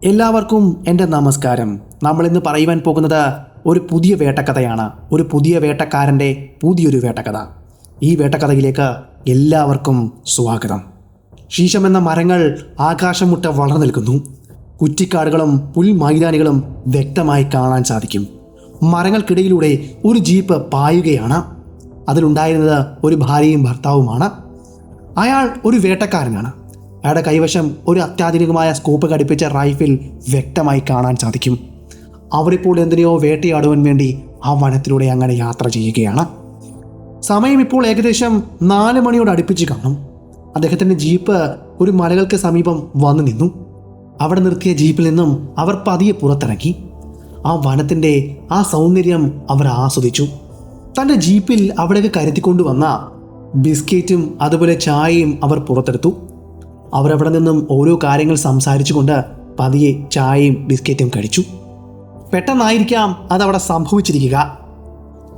എല്ലാവർക്കും എൻ്റെ നമസ്കാരം. നമ്മളിന്ന് പറയുവാൻ പോകുന്നത് ഒരു പുതിയ വേട്ടക്കഥയാണ്. ഒരു പുതിയ വേട്ടക്കാരൻ്റെ പുതിയൊരു വേട്ടക്കഥ. ഈ വേട്ടക്കഥയിലേക്ക് എല്ലാവർക്കും സ്വാഗതം. ശീശമെന്ന മരങ്ങൾ ആകാശം മുട്ട വളർന്നു നിൽക്കുന്നു. കുറ്റിക്കാടുകളും പുൽമൈതാനികളും വ്യക്തമായി കാണാൻ സാധിക്കും. മരങ്ങൾക്കിടയിലൂടെ ഒരു ജീപ്പ് പായുകയാണ്. അതിലുണ്ടായിരുന്നത് ഒരു ഭാര്യയും ഭർത്താവുമാണ്. അയാൾ ഒരു വേട്ടക്കാരനാണ്. അയാളുടെ കൈവശം ഒരു അത്യാധുനികമായ സ്കോപ്പ് ഘടിപ്പിച്ച റൈഫിൽ വ്യക്തമായി കാണാൻ സാധിക്കും. അവരിപ്പോൾ എന്തിനെയോ വേട്ടയാടുവാൻ വേണ്ടി ആ വനത്തിലൂടെ അങ്ങനെ യാത്ര ചെയ്യുകയാണ്. സമയം ഇപ്പോൾ ഏകദേശം 4 മണിയോട് അടുപ്പിച്ച് കാണും. അദ്ദേഹത്തിൻ്റെ ജീപ്പ് ഒരു മലകൾക്ക് സമീപം വന്നു നിന്നു. അവിടെ നിർത്തിയ ജീപ്പിൽ നിന്നും അവർ പതിയെ പുറത്തിറങ്ങി. ആ വനത്തിൻ്റെ ആ സൗന്ദര്യം അവർ ആസ്വദിച്ചു. തൻ്റെ ജീപ്പിൽ അവിടേക്ക് കരുത്തിക്കൊണ്ടുവന്ന ബിസ്ക്കറ്റും അതുപോലെ ചായയും അവർ പുറത്തെടുത്തു. അവരവിടെ നിന്നും ഓരോ കാര്യങ്ങൾ സംസാരിച്ചുകൊണ്ട് പതിയെ ചായയും ബിസ്ക്കറ്റും കഴിച്ചു. പെട്ടെന്നായിരിക്കാം അതവിടെ സംഭവിച്ചിരിക്കുക.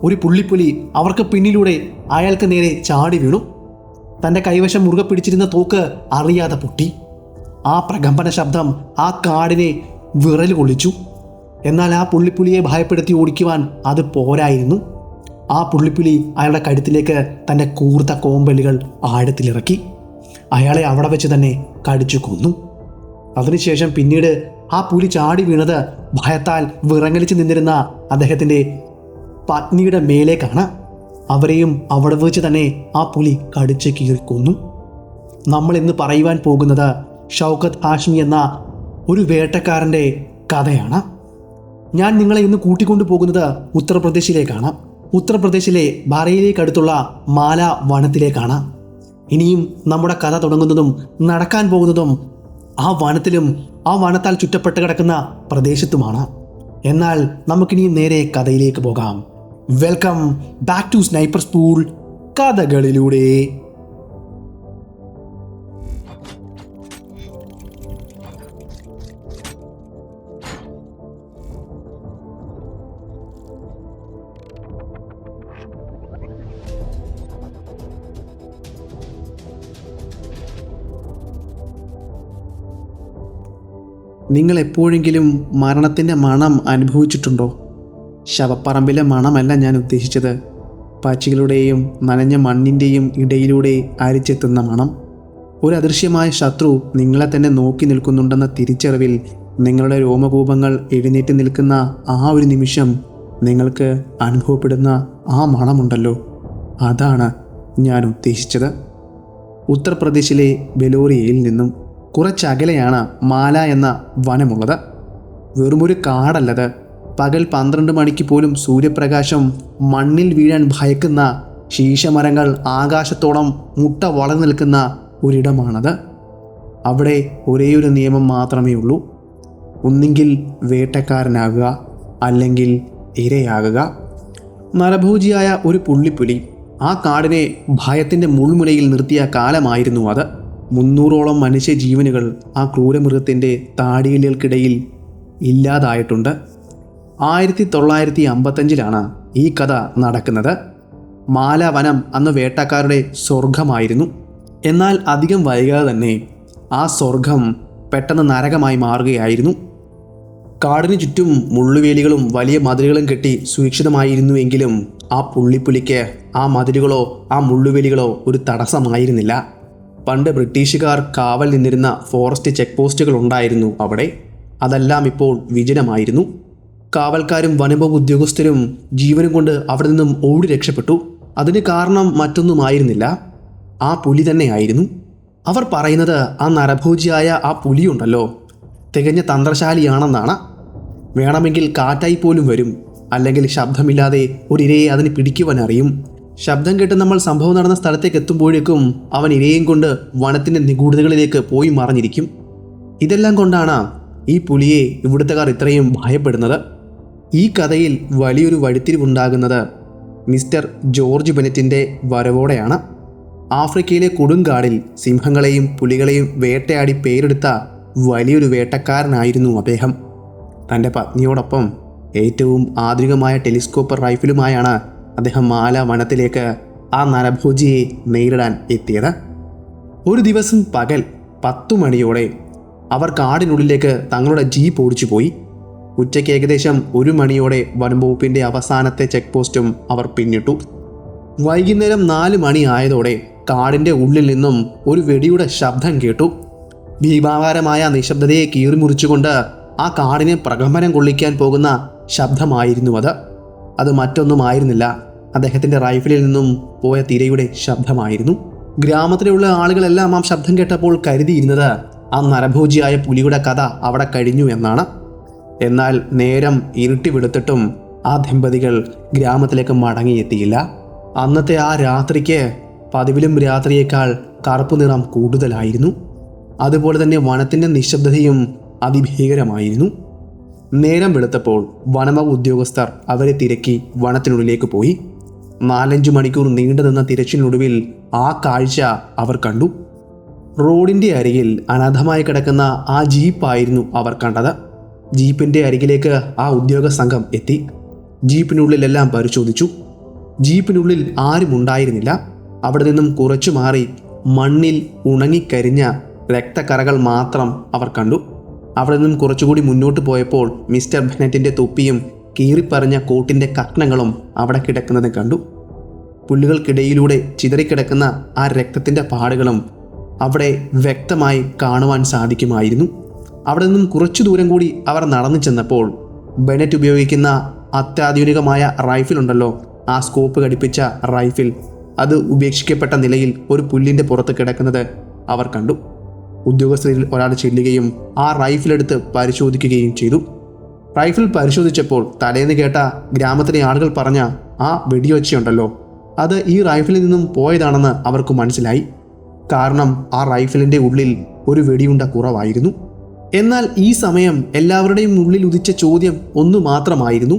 ഒരു പുള്ളിപ്പുലി അവർക്ക് പിന്നിലൂടെ അയാൾക്ക് നേരെ ചാടി വീണു. തൻ്റെ കൈവശം മുറുകെ പിടിച്ചിരുന്ന തോക്ക് അറിയാതെ പൊട്ടി. ആ പ്രകമ്പന ശബ്ദം ആ കാടിനെ വിറൽ കൊള്ളിച്ചു. എന്നാൽ ആ പുള്ളിപ്പുലിയെ ഭയപ്പെടുത്തി ഓടിക്കുവാൻ അത് പോരായിരുന്നു. ആ പുള്ളിപ്പുലി അയാളുടെ കഴുത്തിലേക്ക് തൻ്റെ കൂർത്ത കോമ്പലുകൾ ആഴത്തിലിറക്കി. അയാളെ അവിടെ വെച്ച് തന്നെ കടിച്ചു കൊന്നു. അതിനുശേഷം പിന്നീട് ആ പുലി ചാടി വീണത് ഭയത്താൽ വിറങ്ങലിച്ച് നിന്നിരുന്ന അദ്ദേഹത്തിൻ്റെ പത്നിയുടെ മേലേക്കാണ്. അവരെയും അവിടെ വെച്ച് തന്നെ ആ പുലി കടിച്ച് കീറിക്കൊന്നു. നമ്മൾ ഇന്ന് പറയുവാൻ പോകുന്നത് ഷൗക്കത്ത് ഹാഷ്മി എന്ന ഒരു വേട്ടക്കാരൻ്റെ കഥയാണ്. ഞാൻ നിങ്ങളെ ഇന്ന് കൂട്ടിക്കൊണ്ടു പോകുന്നത് ഉത്തർപ്രദേശിലേക്കാണ്. ഉത്തർപ്രദേശിലെ ബറയിലേക്കടുത്തുള്ള മാല വനത്തിലേക്കാണ്. ഇനിയും നമ്മുടെ കഥ തുടങ്ങുന്നതും നടക്കാൻ പോകുന്നതും ആ വനത്തിലും ആ വനത്താൽ ചുറ്റപ്പെട്ട് കിടക്കുന്ന പ്രദേശത്തുമാണ്. എന്നാൽ നമുക്കിനിയും നേരെ കഥയിലേക്ക് പോകാം. Welcome back to sniper school കഥകളിലൂടെ. നിങ്ങൾ എപ്പോഴെങ്കിലും മരണത്തിൻ്റെ മണം അനുഭവിച്ചിട്ടുണ്ടോ? ശവപ്പറമ്പിലെ മണമല്ല ഞാൻ ഉദ്ദേശിച്ചത്. പക്ഷികളുടെയും നനഞ്ഞ മണ്ണിൻ്റെയും ഇടയിലൂടെ അരിച്ചെത്തുന്ന മണം. ഒരു അദൃശ്യമായ ശത്രു നിങ്ങളെ തന്നെ നോക്കി നിൽക്കുന്നുണ്ടെന്ന തിരിച്ചറിവിൽ നിങ്ങളുടെ രോമകൂപങ്ങൾ എഴുന്നേറ്റ് നിൽക്കുന്ന ആ ഒരു നിമിഷം നിങ്ങൾക്ക് അനുഭവപ്പെടുന്ന ആ മണമുണ്ടല്ലോ, അതാണ് ഞാൻ ഉദ്ദേശിച്ചത്. ഉത്തർപ്രദേശിലെ ബലോറിയയിൽ നിന്നും കുറച്ചകലെയാണ് മാല എന്ന വനമുള്ളത്. വെറുമൊരു കാടല്ലത്. പകൽ 12 മണിക്ക് പോലും സൂര്യപ്രകാശം മണ്ണിൽ വീഴാൻ ഭയക്കുന്ന ശീശമരങ്ങൾ ആകാശത്തോളം മുട്ട വളർന്നു നിൽക്കുന്ന ഒരിടമാണത്. അവിടെ ഒരേയൊരു നിയമം മാത്രമേ ഉള്ളൂ. ഒന്നുകിൽ വേട്ടക്കാരനാകുക, അല്ലെങ്കിൽ ഇരയാകുക. നരഭോജിയായ ഒരു പുള്ളിപ്പുലി ആ കാടിനെ ഭയത്തിൻ്റെ മുൾമുനയിൽ നിർത്തിയ കാലമായിരുന്നു അത്. 300ഓളം മനുഷ്യജീവനുകൾ ആ ക്രൂരമൃഗത്തിൻ്റെ താടിയിലുകൾക്കിടയിൽ ഇല്ലാതായിട്ടുണ്ട്. 1955 ഈ കഥ നടക്കുന്നത്. മാല വനം അന്ന് വേട്ടക്കാരുടെ സ്വർഗമായിരുന്നു. എന്നാൽ അധികം വൈകാതെ തന്നെ ആ സ്വർഗം പെട്ടെന്ന് നരകമായി മാറുകയായിരുന്നു. കാടിന് ചുറ്റും മുള്ളുവേലികളും വലിയ മതിലുകളും കെട്ടി സുരക്ഷിതമായിരുന്നുവെങ്കിലും ആ പുള്ളിപ്പുലിക്ക് ആ മതിലുകളോ ആ മുള്ളുവേലികളോ ഒരു തടസ്സമായിരുന്നില്ല. പണ്ട് ബ്രിട്ടീഷുകാർ കാവൽ നിന്നിരുന്ന ഫോറസ്റ്റ് ചെക്ക് പോസ്റ്റുകൾ ഉണ്ടായിരുന്നു അവിടെ. അതെല്ലാം ഇപ്പോൾ വിജനമായിരുന്നു. കാവൽക്കാരും വനംവകുപ്പ് ഉദ്യോഗസ്ഥരും ജീവനും കൊണ്ട് അവിടെ നിന്നും ഓടി രക്ഷപ്പെട്ടു. അതിന് കാരണം മറ്റൊന്നുമായിരുന്നില്ല, ആ പുലി തന്നെയായിരുന്നു. അവർ പറയുന്നത് ആ നരഭോജിയായ ആ പുലിയുണ്ടല്ലോ, തികഞ്ഞ തന്ത്രശാലിയാണെന്നാണ്. വേണമെങ്കിൽ കാറ്റായി പോലും വരും, അല്ലെങ്കിൽ ശബ്ദമില്ലാതെ ഒരിരയെ അതിന് പിടിക്കുവാൻ അറിയും. ശബ്ദം കേട്ട് നമ്മൾ സംഭവം നടന്ന സ്ഥലത്തേക്ക് എത്തുമ്പോഴേക്കും അവൻ ഇരയും കൊണ്ട് വനത്തിൻ്റെ നിഗൂഢതകളിലേക്ക് പോയി മറഞ്ഞിരിക്കും. ഇതെല്ലാം കൊണ്ടാണ് ഈ പുലിയെ ഇവിടുത്തുകാർ ഇത്രയും ഭയപ്പെടുന്നത്. ഈ കഥയിൽ വലിയൊരു വഴിത്തിരിവുണ്ടാകുന്നത് മിസ്റ്റർ ജോർജ് ബെനറ്റിൻ്റെ വരവോടെയാണ്. ആഫ്രിക്കയിലെ കൊടുങ്കാടിൽ സിംഹങ്ങളെയും പുലികളെയും വേട്ടയാടി പേരെടുത്ത വലിയൊരു വേട്ടക്കാരനായിരുന്നു അദ്ദേഹം. തൻ്റെ പത്നിയോടൊപ്പം ഏറ്റവും ആധുനികമായ ടെലിസ്കോപ്പ് റൈഫിലുമായാണ് അദ്ദേഹം മാല വനത്തിലേക്ക് ആ നരഭോജിയെ നേരിടാൻ എത്തിയത്. ഒരു ദിവസം പകൽ 10 മണിയോടെ അവർ കാടിനുള്ളിലേക്ക് തങ്ങളുടെ ജീപ്പ് ഓടിച്ചു പോയി. ഉച്ചയ്ക്ക് ഏകദേശം 1 മണിയോടെ വനംവകുപ്പിൻ്റെ അവസാനത്തെ ചെക്ക് പോസ്റ്റും അവർ പിന്നിട്ടു. വൈകുന്നേരം 4 മണി ആയതോടെ കാടിൻ്റെ ഉള്ളിൽ നിന്നും ഒരു വെടിയുടെ ശബ്ദം കേട്ടു. ഭീമാകാരമായ നിശബ്ദതയെ കീറിമുറിച്ചുകൊണ്ട് ആ കാടിനെ പ്രകമ്പനം കൊള്ളിക്കാൻ പോകുന്ന ശബ്ദമായിരുന്നു അത്. അത് മറ്റൊന്നുമായിരുന്നില്ല, അദ്ദേഹത്തിൻ്റെ റൈഫിലിൽ നിന്നും പോയ തിരയുടെ ശബ്ദമായിരുന്നു. ഗ്രാമത്തിലുള്ള ആളുകളെല്ലാം ആ ശബ്ദം കേട്ടപ്പോൾ കരുതിയിരുന്നത് ആ നരഭോജിയായ പുലിയുടെ കഥ അവിടെ കഴിഞ്ഞു എന്നാണ്. എന്നാൽ നേരം ഇരുട്ടി വെളുത്തിട്ടും ആ ദമ്പതികൾ ഗ്രാമത്തിലേക്ക് മടങ്ങിയെത്തിയില്ല. അന്നത്തെ ആ രാത്രിക്ക് പതിവിലും രാത്രിയേക്കാൾ കറുപ്പ് നിറം കൂടുതലായിരുന്നു. അതുപോലെ തന്നെ വനത്തിൻ്റെ നിശബ്ദതയും അതിഭീകരമായിരുന്നു. നേരം വെളുത്തപ്പോൾ വനംവകുപ്പ് ഉദ്യോഗസ്ഥർ അവരെ തിരക്കി വനത്തിനുള്ളിലേക്ക് പോയി. 4-5 മണിക്കൂർ നീണ്ടു നിന്ന തിരച്ചിലിനൊടുവിൽ ആ കാഴ്ച അവർ കണ്ടു. റോഡിൻ്റെ അരികിൽ അനാഥമായി കിടക്കുന്ന ആ ജീപ്പായിരുന്നു അവർ കണ്ടത്. ജീപ്പിൻ്റെ അരികിലേക്ക് ആ ഉദ്യോഗ സംഘം എത്തി. ജീപ്പിനുള്ളിലെല്ലാം പരിശോധിച്ചു. ജീപ്പിനുള്ളിൽ ആരും ഉണ്ടായിരുന്നില്ല. അവിടെ നിന്നും കുറച്ചു മാറി മണ്ണിൽ ഉണങ്ങിക്കരിഞ്ഞ രക്തക്കറകൾ മാത്രം അവർ കണ്ടു. അവിടെ നിന്നും കുറച്ചുകൂടി മുന്നോട്ട് പോയപ്പോൾ മിസ്റ്റർ ബെനറ്റിൻ്റെ തൊപ്പിയും കീറിപ്പറിഞ്ഞ കോട്ടിൻ്റെ കഷ്ണങ്ങളും അവിടെ കിടക്കുന്നത് കണ്ടു. പുല്ലുകൾക്കിടയിലൂടെ ചിതറിക്കിടക്കുന്ന ആ രക്തത്തിൻ്റെ പാടുകളും അവിടെ വ്യക്തമായി കാണുവാൻ സാധിക്കുമായിരുന്നു. അവിടെ നിന്നും കുറച്ചു ദൂരം കൂടി അവർ നടന്നു ചെന്നപ്പോൾ ബെനറ്റ് ഉപയോഗിക്കുന്ന അത്യാധുനികമായ റൈഫിലുണ്ടല്ലോ, ആ സ്കോപ്പ് ഘടിപ്പിച്ച റൈഫിൽ, അത് ഉപേക്ഷിക്കപ്പെട്ട നിലയിൽ ഒരു പുല്ലിൻ്റെ പുറത്ത് കിടക്കുന്നത് അവർ കണ്ടു. ഉദ്യോഗസ്ഥരിൽ ഒരാൾ ചെല്ലുകയും ആ റൈഫിലെടുത്ത് പരിശോധിക്കുകയും ചെയ്തു. റൈഫിൽ പരിശോധിച്ചപ്പോൾ തലേന്ന് കേട്ട ഗ്രാമത്തിലെ ആളുകൾ പറഞ്ഞ ആ വെടിയൊച്ചയുണ്ടല്ലോ, അത് ഈ റൈഫിലിൽ നിന്നും പോയതാണെന്ന് അവർക്ക് മനസ്സിലായി. കാരണം ആ റൈഫിലിൻ്റെ ഉള്ളിൽ ഒരു വെടിയുണ്ട കുറവായിരുന്നു. എന്നാൽ ഈ സമയം എല്ലാവരുടെയും ഉള്ളിൽ ഉദിച്ച ചോദ്യം ഒന്നു മാത്രമായിരുന്നു.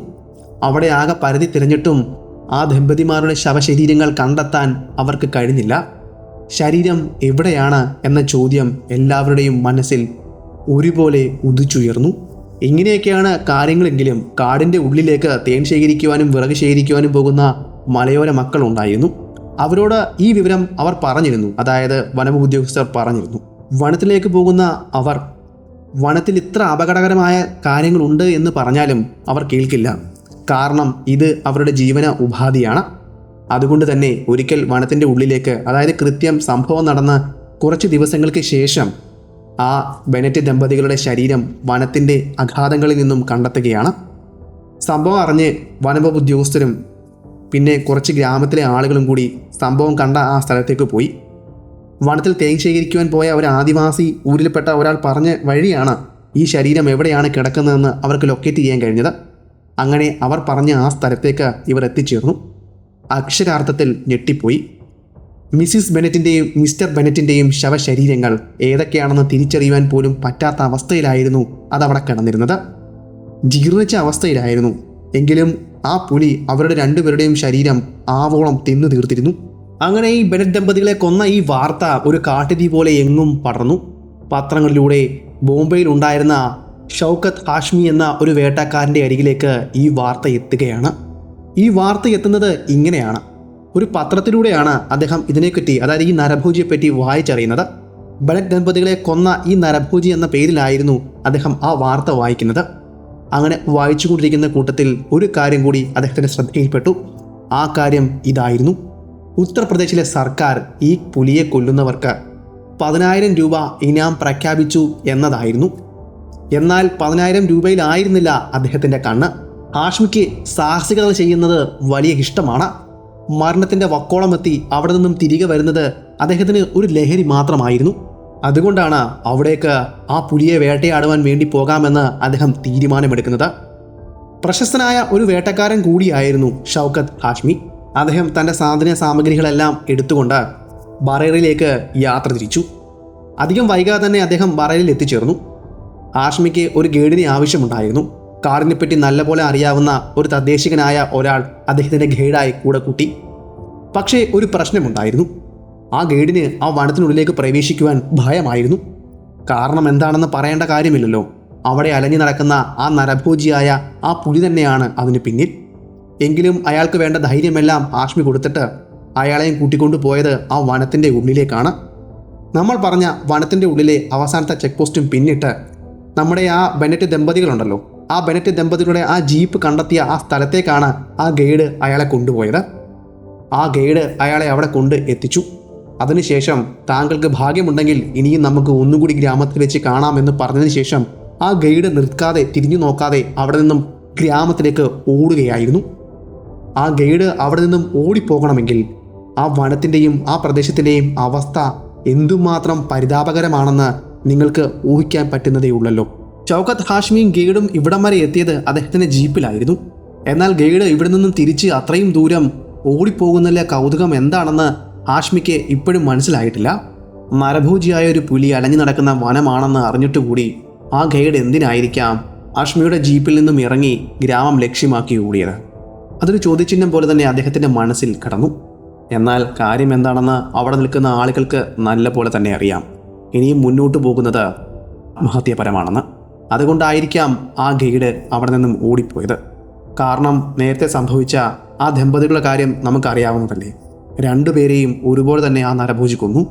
അവിടെ ആകെ പരതി തിരഞ്ഞിട്ടും ആ ദമ്പതിമാരുടെ ശവശരീരങ്ങൾ കണ്ടെത്താൻ അവർക്ക് കഴിഞ്ഞില്ല. ശരീരം എവിടെയാണ് എന്ന ചോദ്യം എല്ലാവരുടെയും മനസ്സിൽ ഒരുപോലെ ഉദിച്ചുയർന്നു. ഇങ്ങനെയൊക്കെയാണ് കാര്യങ്ങളെങ്കിലും കാടിൻ്റെ ഉള്ളിലേക്ക് തേൻ ശേഖരിക്കുവാനും വിറക് ശേഖരിക്കുവാനും പോകുന്ന മലയോര മക്കളുണ്ടായിരുന്നു. അവരോട് ഈ വിവരം അവർ പറഞ്ഞിരുന്നു, അതായത് വനംവകുപ്പ് ഉദ്യോഗസ്ഥർ പറഞ്ഞിരുന്നു. വനത്തിലേക്ക് പോകുന്ന അവർ വനത്തിൽ ഇത്ര അപകടകരമായ കാര്യങ്ങളുണ്ട് എന്ന് പറഞ്ഞാലും അവർ കേൾക്കില്ല. കാരണം ഇത് അവരുടെ ജീവന ഉപാധിയാണ്. അതുകൊണ്ട് തന്നെ ഒരിക്കൽ വനത്തിൻ്റെ ഉള്ളിലേക്ക്, അതായത് കൃത്യം സംഭവം നടന്ന് കുറച്ച് ദിവസങ്ങൾക്ക് ശേഷം ആ ബെനറ്റ് ദമ്പതികളുടെ ശരീരം വനത്തിൻ്റെ അഗാധങ്ങളിൽ നിന്നും കണ്ടെത്തുകയാണ്. സംഭവം അറിഞ്ഞ് വനംവകുപ്പ് ഉദ്യോഗസ്ഥരും പിന്നെ കുറച്ച് ഗ്രാമത്തിലെ ആളുകളും കൂടി സംഭവം കണ്ട ആ സ്ഥലത്തേക്ക് പോയി. വനത്തിൽ തേൻ ശേഖരിക്കുവാൻ പോയ ഒരു ആദിവാസി ഊരിൽപ്പെട്ട ഒരാൾ പറഞ്ഞ വഴിയാണ് ഈ ശരീരം എവിടെയാണ് കിടക്കുന്നതെന്ന് അവർക്ക് ലൊക്കേറ്റ് ചെയ്യാൻ കഴിഞ്ഞത്. അങ്ങനെ അവർ പറഞ്ഞ ആ സ്ഥലത്തേക്ക് ഇവർ എത്തിച്ചേർന്നു. അക്ഷരാർത്ഥത്തിൽ ഞെട്ടിപ്പോയി. മിസ്സിസ് ബെനറ്റിൻ്റെയും മിസ്റ്റർ ബെനറ്റിൻ്റെയും ശവശരീരങ്ങൾ ഏതൊക്കെയാണെന്ന് തിരിച്ചറിയുവാൻ പോലും പറ്റാത്ത അവസ്ഥയിലായിരുന്നു അതവിടെ കിടന്നിരുന്നത്. ജീർണിച്ച അവസ്ഥയിലായിരുന്നു. എങ്കിലും ആ പുലി അവരുടെ രണ്ടുപേരുടെയും ശരീരം ആവോളം തിന്നു തീർത്തിരുന്നു. അങ്ങനെ ഈ ബെനറ്റ് ദമ്പതികളെ കൊന്ന ഈ വാർത്ത ഒരു കാട്ടുതീ പോലെ എങ്ങും പടർന്നു. പത്രങ്ങളിലൂടെ ബോംബെയിൽ ഉണ്ടായിരുന്ന ഷൗക്കത്ത് ഹാഷ്മി എന്ന ഒരു വേട്ടക്കാരൻ്റെ അരികിലേക്ക് ഈ വാർത്ത എത്തുകയാണ്. ഈ വാർത്ത എത്തുന്നത് ഇങ്ങനെയാണ്. ഒരു പത്രത്തിലൂടെയാണ് അദ്ദേഹം ഇതിനെപ്പറ്റി, അതായത് ഈ നരഭോജിയെപ്പറ്റി വായിച്ചറിയുന്നത്. ബെനറ്റ് ദമ്പതികളെ കൊന്ന ഈ നരഭോജി എന്ന പേരിലായിരുന്നു അദ്ദേഹം ആ വാർത്ത വായിക്കുന്നത്. അങ്ങനെ വായിച്ചുകൊണ്ടിരിക്കുന്ന കൂട്ടത്തിൽ ഒരു കാര്യം കൂടി അദ്ദേഹത്തിൻ്റെ ശ്രദ്ധയിൽപ്പെട്ടു. ആ കാര്യം ഇതായിരുന്നു: ഉത്തർപ്രദേശിലെ സർക്കാർ ഈ പുലിയെ കൊല്ലുന്നവർക്ക് 10,000 രൂപ ഇനാം പ്രഖ്യാപിച്ചു എന്നതായിരുന്നു. എന്നാൽ 10,000 രൂപയിലായിരുന്നില്ല അദ്ദേഹത്തിൻ്റെ കണ്ണ്. ഹാഷ്മിക്ക് സാഹസികത ചെയ്യുന്നത് വലിയ ഇഷ്ടമാണ്. മരണത്തിൻ്റെ വക്കോളമെത്തി അവിടെ നിന്നും തിരികെ വരുന്നത് അദ്ദേഹത്തിന് ഒരു ലഹരി മാത്രമായിരുന്നു. അതുകൊണ്ടാണ് അവിടേക്ക് ആ പുലിയെ വേട്ടയാടുവാൻ വേണ്ടി പോകാമെന്ന് അദ്ദേഹം തീരുമാനമെടുക്കുന്നത്. പ്രശസ്തനായ ഒരു വേട്ടക്കാരൻ കൂടിയായിരുന്നു ഷൗക്കത്ത് ഹാഷ്മി. അദ്ദേഹം തൻ്റെ സാധന സാമഗ്രികളെല്ലാം എടുത്തുകൊണ്ട് ബറേലിയിലേക്ക് യാത്ര തിരിച്ചു. അധികം വൈകാതെ തന്നെ അദ്ദേഹം ബറേലിയിൽ എത്തിച്ചേർന്നു. ഹാഷ്മിക്ക് ഒരു ഗൈഡിനെ ആവശ്യമുണ്ടായിരുന്നു. കാടിനെപ്പറ്റി നല്ലപോലെ അറിയാവുന്ന ഒരു തദ്ദേശികനായ ഒരാൾ അദ്ദേഹത്തിൻ്റെ ഗൈഡായി കൂടെ കൂട്ടി. പക്ഷേ ഒരു പ്രശ്നമുണ്ടായിരുന്നു. ആ ഗൈഡിന് ആ വനത്തിനുള്ളിലേക്ക് പ്രവേശിക്കുവാൻ ഭയമായിരുന്നു. കാരണം എന്താണെന്ന് പറയേണ്ട കാര്യമില്ലല്ലോ. അവിടെ അലഞ്ഞു നടക്കുന്ന ആ നരഭോജിയായ ആ പുലി തന്നെയാണ് അതിന് പിന്നിൽ. എങ്കിലും അയാൾക്ക് വേണ്ട ധൈര്യമെല്ലാം ഹാഷ്മി കൊടുത്തിട്ട് അയാളെയും കൂട്ടിക്കൊണ്ടു പോയത് ആ വനത്തിൻ്റെ ഉള്ളിലേക്കാണ്. നമ്മൾ പറഞ്ഞ വനത്തിൻ്റെ ഉള്ളിലെ അവസാനത്തെ ചെക്ക് പോസ്റ്റും പിന്നിട്ട് നമ്മുടെ ആ ബെനറ്റ് ദമ്പതികളുണ്ടല്ലോ, ആ ബെനറ്റ് ദമ്പതികളുടെ ആ ജീപ്പ് കണ്ടെത്തിയ ആ സ്ഥലത്തേക്കാണ് ആ ഗൈഡ് അയാളെ കൊണ്ടുപോയത്. ആ ഗൈഡ് അയാളെ അവിടെ കൊണ്ട് എത്തിച്ചു. അതിനുശേഷം താങ്കൾക്ക് ഭാഗ്യമുണ്ടെങ്കിൽ ഇനിയും നമുക്ക് ഒന്നുകൂടി ഗ്രാമത്തിൽ വെച്ച് കാണാമെന്ന് പറഞ്ഞതിന് ശേഷം ആ ഗൈഡ് നിൽക്കാതെ തിരിഞ്ഞു നോക്കാതെ അവിടെ നിന്നും ഗ്രാമത്തിലേക്ക് ഓടുകയായിരുന്നു. ആ ഗൈഡ് അവിടെ നിന്നും ഓടിപ്പോകണമെങ്കിൽ ആ വനത്തിൻ്റെയും ആ പ്രദേശത്തിൻ്റെയും അവസ്ഥ എന്തുമാത്രം പരിതാപകരമാണെന്ന് നിങ്ങൾക്ക് ഊഹിക്കാൻ പറ്റുന്നതേ ഉള്ളല്ലോ. ഷൗക്കത്ത് ഹാഷ്മിയും ഗൈഡും ഇവിടം വരെ എത്തിയത് അദ്ദേഹത്തിൻ്റെ ജീപ്പിലായിരുന്നു. എന്നാൽ ഗൈഡ് ഇവിടെ നിന്നും തിരിച്ച് അത്രയും ദൂരം ഓടിപ്പോകുന്നതിലെ കൗതുകം എന്താണെന്ന് ഹാഷ്മിക്ക് ഇപ്പോഴും മനസ്സിലായിട്ടില്ല. നരഭോജിയായ ഒരു പുലി അലഞ്ഞു നടക്കുന്ന വനമാണെന്ന് അറിഞ്ഞിട്ടുകൂടി ആ ഗൈഡ് എന്തിനായിരിക്കാം ഹാഷ്മിയുടെ ജീപ്പിൽ നിന്നും ഇറങ്ങി ഗ്രാമം ലക്ഷ്യമാക്കി ഓടിയത്? അതൊരു ചോദ്യചിഹ്നം പോലെ തന്നെ അദ്ദേഹത്തിൻ്റെ മനസ്സിൽ കടന്നു. എന്നാൽ കാര്യം എന്താണെന്ന് അവിടെ നിൽക്കുന്ന ആളുകൾക്ക് നല്ല പോലെ തന്നെ അറിയാം. ഇനിയും മുന്നോട്ട് പോകുന്നത് മഹത്യപരമാണെന്ന്. അതുകൊണ്ടായിരിക്കാം ആ ഗൈഡ് അവിടെ നിന്നും ഓടിപ്പോയത്. കാരണം നേരത്തെ സംഭവിച്ച ആ ദമ്പതികളുടെ കാര്യം നമുക്കറിയാവുന്നതല്ലേ. രണ്ടുപേരെയും ഒരുപോലെ തന്നെ ആ നരഭോജി കൊന്നു.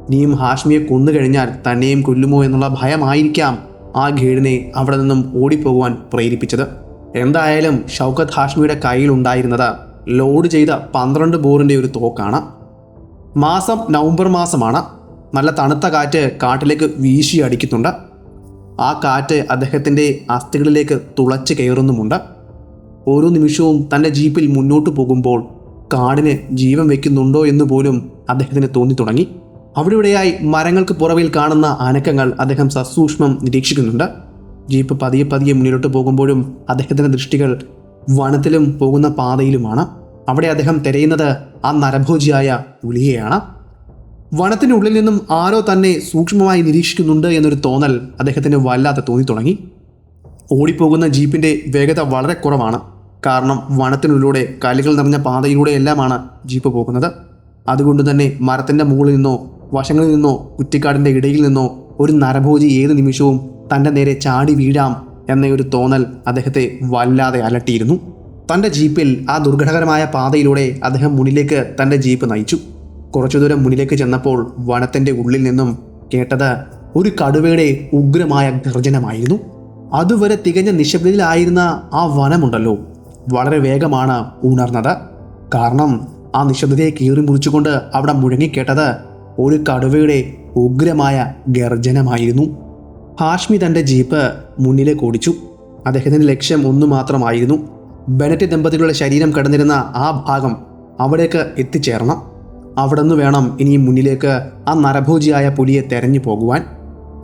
ഇനിയും ഹാഷ്മിയെ കൊന്നു കഴിഞ്ഞാൽ തന്നെയും കൊല്ലുമോ എന്നുള്ള ഭയമായിരിക്കാം ആ ഗൈഡിനെ അവിടെ നിന്നും ഓടിപ്പോകുവാൻ പ്രേരിപ്പിച്ചത്. എന്തായാലും ഷൗക്കത്ത് ഹാഷ്മിയുടെ കയ്യിലുണ്ടായിരുന്നത് ലോഡ് ചെയ്ത 12 ബോറിൻ്റെ ഒരു തോക്കാണ്. മാസം നവംബർ മാസമാണ്. നല്ല തണുത്ത കാറ്റ് കാട്ടിലേക്ക് വീശി അടിക്കുന്നുണ്ട്. ആ കാറ്റ് അദ്ദേഹത്തിൻ്റെ അസ്ഥികളിലേക്ക് തുളച്ച് കയറുന്നുമുണ്ട്. ഓരോ നിമിഷവും തൻ്റെ ജീപ്പിൽ മുന്നോട്ട് പോകുമ്പോൾ കാടിന് ജീവൻ വയ്ക്കുന്നുണ്ടോ എന്ന് പോലും അദ്ദേഹത്തിന് തോന്നി തുടങ്ങി. അവിടെയായി മരങ്ങൾക്ക് പുറവിൽ കാണുന്ന അനക്കങ്ങൾ അദ്ദേഹം സസൂക്ഷ്മം നിരീക്ഷിക്കുന്നുണ്ട്. ജീപ്പ് പതിയെ പതിയെ മുന്നിലോട്ട് പോകുമ്പോഴും അദ്ദേഹത്തിൻ്റെ ദൃഷ്ടികൾ വനത്തിലും പോകുന്ന പാതയിലുമാണ്. അവിടെ അദ്ദേഹം തിരയുന്നത് ആ നരഭോജിയായ പുലിയെയാണ്. വനത്തിനുള്ളിൽ നിന്നും ആരോ തന്നെ സൂക്ഷ്മമായി നിരീക്ഷിക്കുന്നുണ്ട് എന്നൊരു തോന്നൽ അദ്ദേഹത്തിന് വല്ലാതെ തോന്നി തുടങ്ങി. ഓടിപ്പോകുന്ന ജീപ്പിൻ്റെ വേഗത വളരെ കുറവാണ്. കാരണം വനത്തിനുള്ളിലൂടെ കല്ലുകൾ നിറഞ്ഞ പാതയിലൂടെയെല്ലാമാണ് ജീപ്പ് പോകുന്നത്. അതുകൊണ്ട് തന്നെ മരത്തിൻ്റെ മുകളിൽ നിന്നോ വശങ്ങളിൽ നിന്നോ കുറ്റിക്കാടിൻ്റെ ഇടയിൽ നിന്നോ ഒരു നരഭോജി ഏത് നിമിഷവും തൻ്റെ നേരെ ചാടി വീഴാം എന്നൊരു തോന്നൽ അദ്ദേഹത്തെ വല്ലാതെ അലട്ടിയിരുന്നു. തൻ്റെ ജീപ്പിൽ ആ ദുർഘടകരമായ പാതയിലൂടെ അദ്ദേഹം മുന്നിലേക്ക് തൻ്റെ ജീപ്പ് നയിച്ചു. കുറച്ചു ദൂരം മുന്നിലേക്ക് ചെന്നപ്പോൾ വനത്തിൻ്റെ ഉള്ളിൽ നിന്നും കേട്ടത് ഒരു കടുവയുടെ ഉഗ്രമായ ഗർജനമായിരുന്നു. അതുവരെ തികഞ്ഞ നിശബ്ദതയിലായിരുന്ന ആ വനമുണ്ടല്ലോ, വളരെ വേഗമാണ് ഉണർന്നത്. കാരണം ആ നിശബ്ദതയെ കീറി മുറിച്ചുകൊണ്ട് അവിടെ മുഴങ്ങിക്കേട്ടത് ഒരു കടുവയുടെ ഉഗ്രമായ ഗർജനമായിരുന്നു. ഹാഷ്മി തൻ്റെ ജീപ്പ് മുന്നിലേക്ക് ഓടിച്ചു. അദ്ദേഹത്തിൻ്റെ ലക്ഷ്യം ഒന്നു മാത്രമായിരുന്നു: ബെനറ്റ് ദമ്പതികളുടെ ശരീരം കിടന്നിരുന്ന ആ ഭാഗം അവിടേക്ക് എത്തിച്ചേരണം. അവിടെ നിന്ന് വേണം ഇനിയും മുന്നിലേക്ക് ആ നരഭോജിയായ പുലിയെ തെരഞ്ഞു പോകുവാൻ.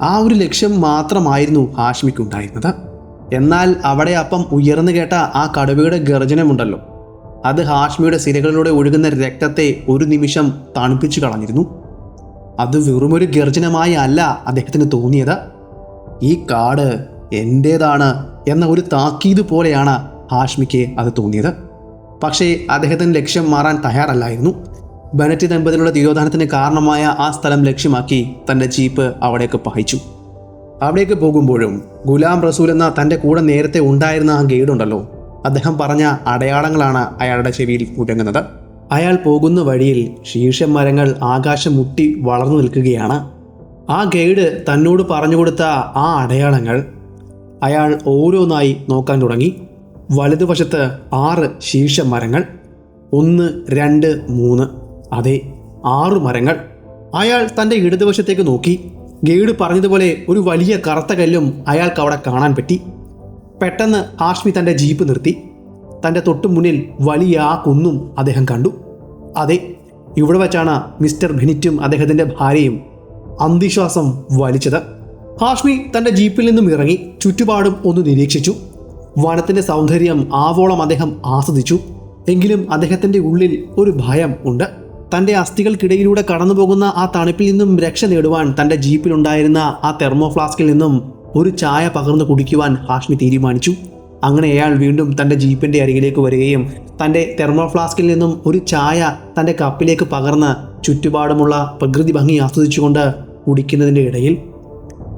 ആ ഒരു ലക്ഷ്യം മാത്രമായിരുന്നു ഹാഷ്മിക്കുണ്ടായിരുന്നത്. എന്നാൽ അവിടെ അപ്പം ഉയർന്നു കേട്ട ആ കടുവയുടെ ഗർജനമുണ്ടല്ലോ, അത് ഹാഷ്മിയുടെ സിരകളിലൂടെ ഒഴുകുന്ന രക്തത്തെ ഒരു നിമിഷം തണുപ്പിച്ചു കളഞ്ഞിരുന്നു. അത് വെറുമൊരു ഗർജനമായി അല്ല അദ്ദേഹത്തിന് തോന്നിയത്. ഈ കാട് എൻ്റേതാണ് എന്ന ഒരു താക്കീത് പോലെയാണ് ഹാഷ്മിക്ക് അത് തോന്നിയത്. പക്ഷേ അദ്ദേഹത്തിൻ്റെ ലക്ഷ്യം മാറാൻ തയ്യാറല്ലായിരുന്നു. ബെനറ്റ് ദമ്പതികളുടെ തിരോധാനത്തിന് കാരണമായ ആ സ്ഥലം ലക്ഷ്യമാക്കി തൻ്റെ ജീപ്പ് അവിടേക്ക് പായിച്ചു. അവിടേക്ക് പോകുമ്പോഴും ഗുലാം റസൂൽ എന്ന തൻ്റെ കൂടെ നേരത്തെ ഉണ്ടായിരുന്ന ആ ഗൈഡുണ്ടല്ലോ, അദ്ദേഹം പറഞ്ഞ അടയാളങ്ങളാണ് അയാളുടെ ചെവിയിൽ മുഴങ്ങുന്നത്. അയാൾ പോകുന്ന വഴിയിൽ ശീർഷമരങ്ങൾ ആകാശം മുട്ടി വളർന്നു നിൽക്കുകയാണ്. ആ ഗൈഡ് തന്നോട് പറഞ്ഞുകൊടുത്ത ആ അടയാളങ്ങൾ അയാൾ ഓരോന്നായി നോക്കാൻ തുടങ്ങി. വലതുവശത്ത് 6 ശീർഷമരങ്ങൾ, 1, 2, 3, അതെ 6 മരങ്ങൾ. അയാൾ തൻ്റെ ഇടതുവശത്തേക്ക് നോക്കി. ഗൈഡ് പറഞ്ഞതുപോലെ ഒരു വലിയ കറുത്ത കല്ലും അയാൾക്ക് അവിടെ കാണാൻ പറ്റി. പെട്ടെന്ന് ഹാഷ്മി തൻ്റെ ജീപ്പ് നിർത്തി. തൻ്റെ തൊട്ടു മുന്നിൽ വലിയ ആ കുന്നും അദ്ദേഹം കണ്ടു. അതെ, ഇവിടെ വച്ചാണ് മിസ്റ്റർ ബെനിറ്റും അദ്ദേഹത്തിൻ്റെ ഭാര്യയും അന്തിശ്വാസം വലിച്ചത്. ഹാഷ്മി തൻ്റെ ജീപ്പിൽ നിന്നും ഇറങ്ങി ചുറ്റുപാടും ഒന്ന് നിരീക്ഷിച്ചു. വനത്തിൻ്റെ സൗന്ദര്യം ആവോളം അദ്ദേഹം ആസ്വദിച്ചു. എങ്കിലും അദ്ദേഹത്തിൻ്റെ ഉള്ളിൽ ഒരു ഭയം ഉണ്ട്. തൻ്റെ അസ്ഥികൾക്കിടയിലൂടെ കടന്നു പോകുന്ന ആ തണുപ്പിൽ നിന്നും രക്ഷ നേടുവാൻ തൻ്റെ ജീപ്പിലുണ്ടായിരുന്ന ആ തെർമോ ഫ്ലാസ്കിൽ നിന്നും ഒരു ചായ പകർന്നു കുടിക്കുവാൻ ഹാഷ്മി തീരുമാനിച്ചു. അങ്ങനെ അയാൾ വീണ്ടും തൻ്റെ ജീപ്പിൻ്റെ അരികിലേക്ക് വരികയും തൻ്റെ തെർമോ ഫ്ലാസ്കിൽ നിന്നും ഒരു ചായ തൻ്റെ കപ്പിലേക്ക് പകർന്ന് ചുറ്റുപാടുമുള്ള പ്രകൃതി ഭംഗി ആസ്വദിച്ചുകൊണ്ട് കുടിക്കുന്നതിൻ്റെ ഇടയിൽ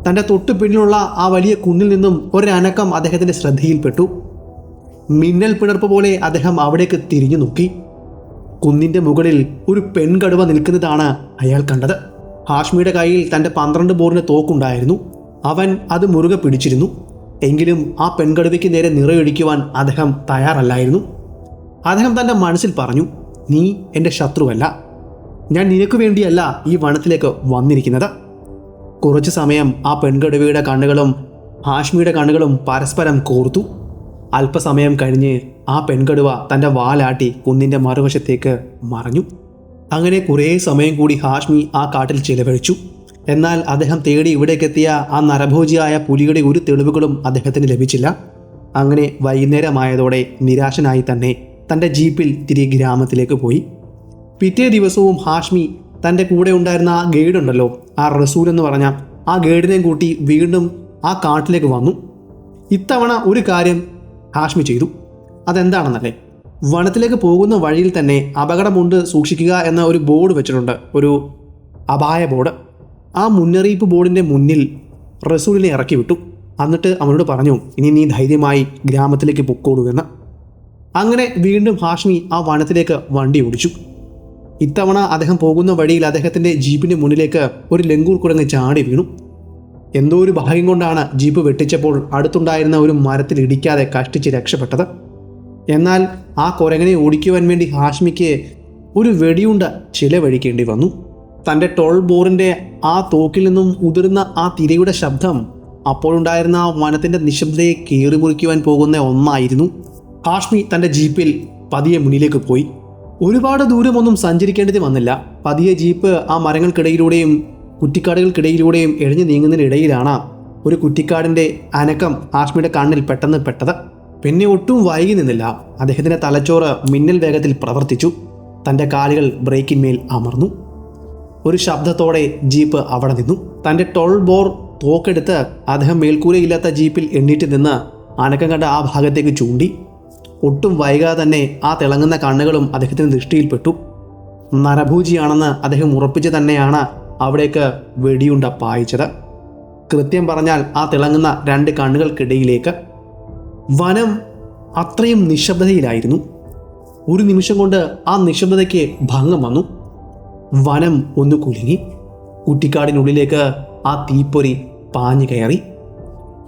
തൻ്റെ തൊട്ടു പിന്നിലുള്ള ആ വലിയ കുന്നിൽ നിന്നും ഒരനക്കം അദ്ദേഹത്തിൻ്റെ ശ്രദ്ധയിൽപ്പെട്ടു. മിന്നൽ പിണർപ്പ് പോലെ അദ്ദേഹം അവിടേക്ക് തിരിഞ്ഞു നോക്കി. കുന്നിൻ്റെ മുകളിൽ ഒരു പെൺകടുവ നിൽക്കുന്നതാണ് അയാൾ കണ്ടത്. ഹാഷ്മിയുടെ കയ്യിൽ തൻ്റെ 12 ബോറിൻ്റെ തോക്കുണ്ടായിരുന്നു. അവൻ അത് മുറുകെ പിടിച്ചിരുന്നു. എങ്കിലും ആ പെൺകടുവയ്ക്ക് നേരെ നിറയൊഴിക്കുവാൻ അദ്ദേഹം തയ്യാറല്ലായിരുന്നു. അദ്ദേഹം തൻ്റെ മനസ്സിൽ പറഞ്ഞു, നീ എൻ്റെ ശത്രുവല്ല, ഞാൻ നിനക്ക് വേണ്ടിയല്ല ഈ വനത്തിലേക്ക് വന്നിരിക്കുന്നത്. കുറച്ചു സമയം ആ പെൺകടുവയുടെ കണ്ണുകളും ഹാഷ്മിയുടെ കണ്ണുകളും പരസ്പരം കോർത്തു. അല്പസമയം കഴിഞ്ഞ് ആ പെൺകടുവ തൻ്റെ വാലാട്ടി കുന്നിൻ്റെ മറുവശത്തേക്ക് മറഞ്ഞു. അങ്ങനെ കുറേ സമയം കൂടി ഹാഷ്മി ആ കാട്ടിൽ ചിലവഴിച്ചു. എന്നാൽ അദ്ദേഹം തേടി ഇവിടേക്കെത്തിയ ആ നരഭോജിയായ പുലിയുടെ ഒരു തെളിവുകളും അദ്ദേഹത്തിന് ലഭിച്ചില്ല. അങ്ങനെ വൈകുന്നേരമായതോടെ നിരാശനായി തന്നെ തൻ്റെ ജീപ്പിൽ തിരികെ ഗ്രാമത്തിലേക്ക് പോയി. പിറ്റേ ദിവസവും ഹാഷ്മി തൻ്റെ കൂടെ ഉണ്ടായിരുന്ന ആ ഗൈഡ് ഉണ്ടല്ലോ, ആ റസൂൽ എന്ന് പറഞ്ഞ ആ ഗൈഡിനെയും കൂട്ടി വീണ്ടും ആ കാട്ടിലേക്ക് വന്നു. ഇത്തവണ ഒരു കാര്യം ഹാഷ്മി ചെയ്തു. അതെന്താണെന്നല്ലേ, വനത്തിലേക്ക് പോകുന്ന വഴിയിൽ തന്നെ അപകടമുണ്ട് സൂക്ഷിക്കുക എന്ന ഒരു ബോർഡ് വെച്ചിട്ടുണ്ട്, ഒരു അപായ ബോർഡ്. ആ മുന്നറിയിപ്പ് ബോർഡിൻ്റെ മുന്നിൽ റസൂലിനെ ഇറക്കി വിട്ടു. എന്നിട്ട് അവനോട് പറഞ്ഞു, ഇനി നീ ധൈര്യമായി ഗ്രാമത്തിലേക്ക് പൊക്കോളൂ എന്ന്. അങ്ങനെ വീണ്ടും ഹാഷ്മി ആ വനത്തിലേക്ക് വണ്ടി ഓടിച്ചു. ഇത്തവണ അദ്ദേഹം പോകുന്ന വഴിയിൽ അദ്ദേഹത്തിൻ്റെ ജീപ്പിൻ്റെ മുന്നിലേക്ക് ഒരു ലങ്കൂർ കുരങ്ങ് ചാടി വീണു. എന്തോ ഒരു ഭാഗ്യം കൊണ്ടാണ് ജീപ്പ് വെട്ടിച്ചപ്പോൾ അടുത്തുണ്ടായിരുന്ന ഒരു മരത്തിൽ ഇടിക്കാതെ കഷ്ടിച്ച് രക്ഷപ്പെട്ടത്. എന്നാൽ ആ കുരങ്ങനെ ഓടിക്കുവാൻ വേണ്ടി ഹാഷ്മിക്ക് ഒരു വെടിയുണ്ട ചിലവഴിക്കേണ്ടി വന്നു. തൻ്റെ 12 ബോറിൻ്റെ ആ തോക്കിൽ നിന്നും ഉതിർന്ന ആ തിരയുടെ ശബ്ദം അപ്പോഴുണ്ടായിരുന്ന ആ വനത്തിൻ്റെ നിശബ്ദതയെ കീറിമുറിക്കുവാൻ പോകുന്ന ഒന്നായിരുന്നു. ഹാഷ്മി തൻ്റെ ജീപ്പിൽ പതിയെ മുന്നിലേക്ക് പോയി. ഒരുപാട് ദൂരമൊന്നും സഞ്ചരിക്കേണ്ടത് വന്നില്ല. പതിയെ ജീപ്പ് ആ മരങ്ങൾക്കിടയിലൂടെയും കുറ്റിക്കാടുകൾക്കിടയിലൂടെയും എഴഞ്ഞു നീങ്ങുന്നതിനിടയിലാണ് ഒരു കുറ്റിക്കാടിൻ്റെ അനക്കം ഹാഷ്മിയുടെ കണ്ണിൽ പെട്ടെന്ന് പെട്ടത്. പിന്നെ ഒട്ടും വൈകി നിന്നില്ല. അദ്ദേഹത്തിൻ്റെ തലച്ചോറ് മിന്നൽ വേഗത്തിൽ പ്രവർത്തിച്ചു. തൻ്റെ കാലുകൾ ബ്രേക്കിന്മേൽ അമർന്നു. ഒരു ശബ്ദത്തോടെ ജീപ്പ് അവിടെ നിന്നു. തൻ്റെ 12 ബോർ തോക്കെടുത്ത് അദ്ദേഹം മേൽക്കൂരയില്ലാത്ത ജീപ്പിൽ എണ്ണീറ്റ് നിന്ന് അനക്കം കണ്ട ആ ഭാഗത്തേക്ക് ചൂണ്ടി. ഒട്ടും വൈകാതെ തന്നെ ആ തിളങ്ങുന്ന കണ്ണുകളും അദ്ദേഹത്തിന് ദൃഷ്ടിയിൽപ്പെട്ടു. നരഭൂജിയാണെന്ന് അദ്ദേഹം ഉറപ്പിച്ച് തന്നെയാണ് അവിടേക്ക് വെടിയുണ്ട പായിച്ചത്. കൃത്യം പറഞ്ഞാൽ ആ തിളങ്ങുന്ന 2 കണ്ണുകൾക്കിടയിലേക്ക്. വനം അത്രയും നിശബ്ദതയിലായിരുന്നു. ഒരു നിമിഷം കൊണ്ട് ആ നിശബ്ദതയ്ക്ക് ഭംഗം വന്നു. വനം ഒന്ന് കുലുങ്ങി. കുറ്റിക്കാടിനുള്ളിലേക്ക് ആ തീപ്പൊരി പാഞ്ഞു കയറി.